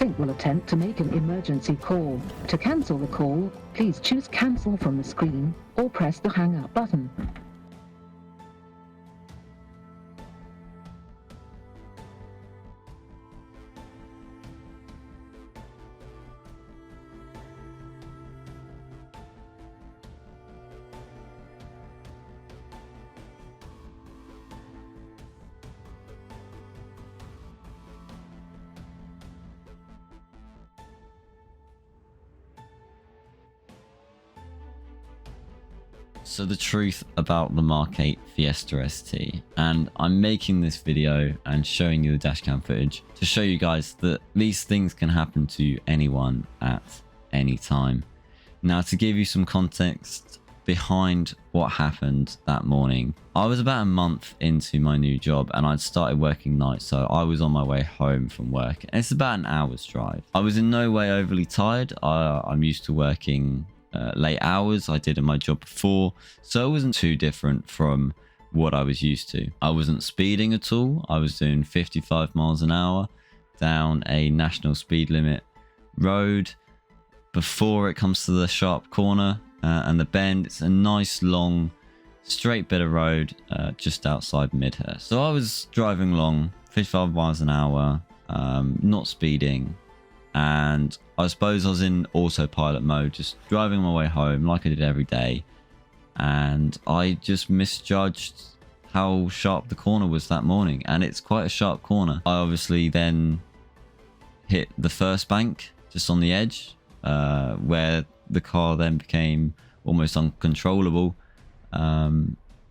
sync will attempt to make an emergency call. To cancel the call, please choose Cancel from the screen or press the Hang Up button. So the truth about the MK8 Fiesta ST, and I'm making this video and showing you the dashcam footage to show you guys that these things can happen to anyone at any time. Now, to give you some context behind what happened that morning, I was about a month into my new job and I'd started working nights, so I was on my way home from work and it's about an hour's drive. I was in no way overly tired. I'm used to working late hours. I did in my job before, so it wasn't too different from what I was used to. I wasn't speeding at all. I was doing 55 miles an hour down a national speed limit road before it comes to the sharp corner and the bend. It's a nice long straight bit of road just outside Midhurst. So I was driving along 55 miles an hour, not speeding, and I suppose I was in autopilot mode, just driving my way home like I did every day, and I just misjudged how sharp the corner was that morning, and it's quite a sharp corner. I obviously then hit the first bank just on the edge, where the car then became almost uncontrollable,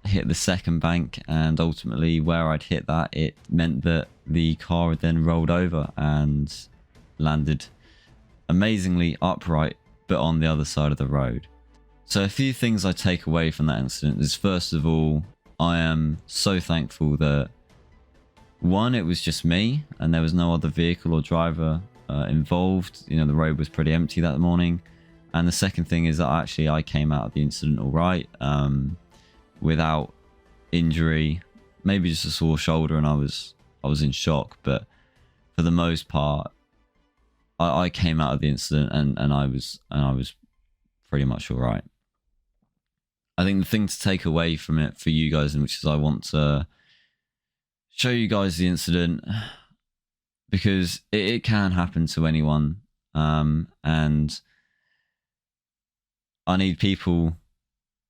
hit the second bank, and ultimately where I'd hit that, it meant that the car had then rolled over and landed amazingly upright but on the other side of the road. So a few things I take away from that incident is, first of all, I am so thankful that, one, it was just me and there was no other vehicle or driver involved. You know, the road was pretty empty that morning. And the second thing is that actually I came out of the incident all right, without injury, maybe just a sore shoulder, and I was in shock, but for the most part I came out of the incident and I was pretty much all right. I think the thing to take away from it for you guys, and which is I want to show you guys the incident, because it can happen to anyone, and I need people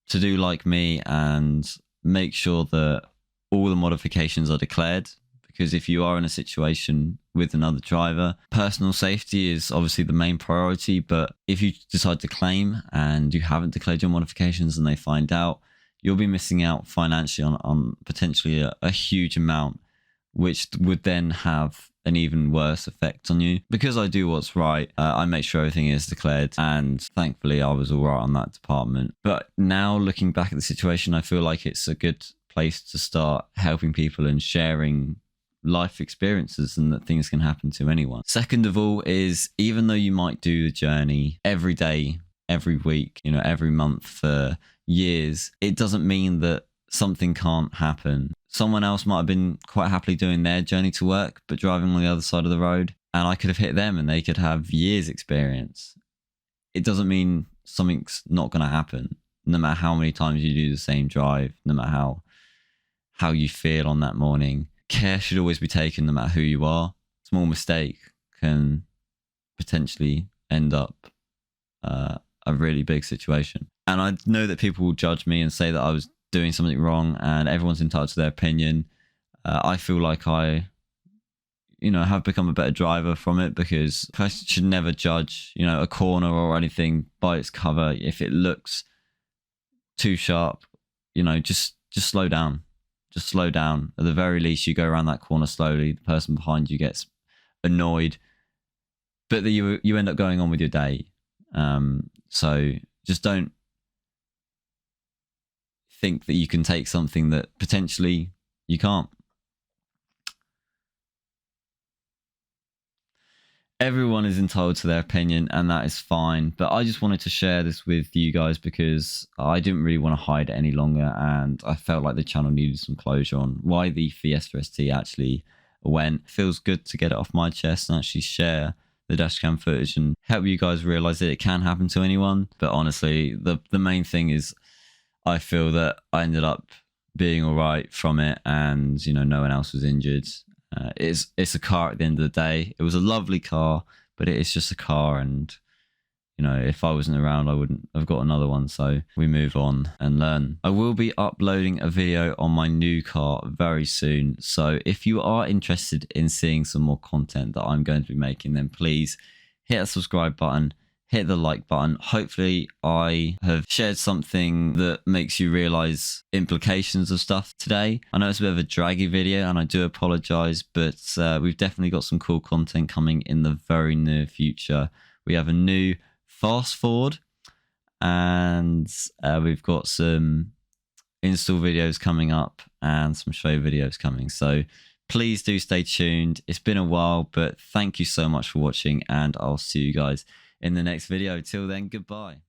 to do like me and make sure that all the modifications are declared, because if you are in a situation with another driver, personal safety is obviously the main priority. But if you decide to claim and you haven't declared your modifications and they find out, you'll be missing out financially on potentially a huge amount, which would then have an even worse effect on you. Because I do what's right, I make sure everything is declared, and thankfully I was all right on that department. But now looking back at the situation, I feel like it's a good place to start helping people and sharing life experiences, and that things can happen to anyone. Second of all is, even though you might do the journey every day, every week, you know, every month for years, it doesn't mean that something can't happen. Someone else might have been quite happily doing their journey to work, but driving on the other side of the road, and I could have hit them and they could have years experience. It doesn't mean something's not going to happen, no matter how many times you do the same drive, no matter how you feel on that morning. Care should always be taken, no matter who you are. Small mistake can potentially end up a really big situation. And I know that people will judge me and say that I was doing something wrong, and everyone's entitled to their opinion. I feel like I, have become a better driver from it, because I should never judge, a corner or anything by its cover. If it looks too sharp, just slow down. Just slow down. At the very least, you go around that corner slowly. The person behind you gets annoyed, but you end up going on with your day. So just don't think that you can take something that potentially you can't. Everyone is entitled to their opinion, and that is fine. But I just wanted to share this with you guys because I didn't really want to hide it any longer, and I felt like the channel needed some closure on why the Fiesta ST actually went. It feels good to get it off my chest and actually share the dashcam footage and help you guys realize that it can happen to anyone. But honestly, the main thing is I feel that I ended up being all right from it, and you know, no one else was injured. It's a car at the end of the day. It was a lovely car, but it is just a car, and you know, if I wasn't around, I wouldn't have got another one. So we move on and learn. I will be uploading a video on my new car very soon. So if you are interested in seeing some more content that I'm going to be making, then please hit that subscribe button, hit the like button. Hopefully I have shared something that makes you realize implications of stuff today. I know it's a bit of a draggy video and I do apologize, but we've definitely got some cool content coming in the very near future. We have a new fast forward, and we've got some install videos coming up and some show videos coming, so please do stay tuned. It's been a while, but thank you so much for watching, and I'll see you guys in the next video. Till then, goodbye.